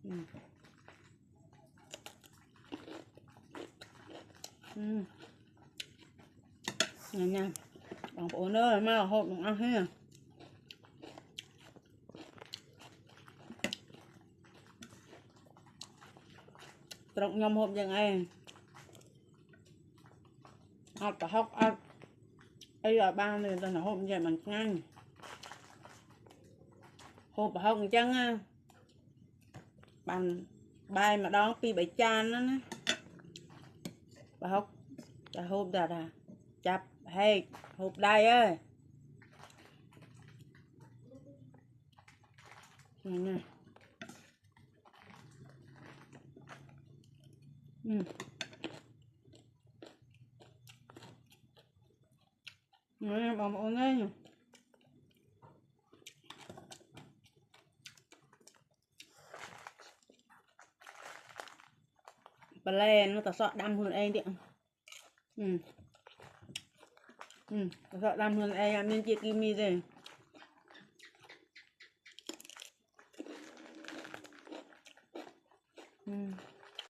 Nè nè, bằng bộ nữa mà hộp đừng ăn hết. Trộn nhom hộp như này. Hộp cả hộp ăn. Đây là ba này là hộp như vậy bằng nhanh. Hộp cả hộp chăng á. Bằng bài mà đón pi bảy chan đó nè. Bà hộp. Bà hộp đã ra. Chập hay hộp đây ơi. Này nè. Nè bà mộ nghe nhỉ. Bà lên nó ta sợ đâm hơn em điện. Ta sợ đâm hơn em nên chia kimi rồi.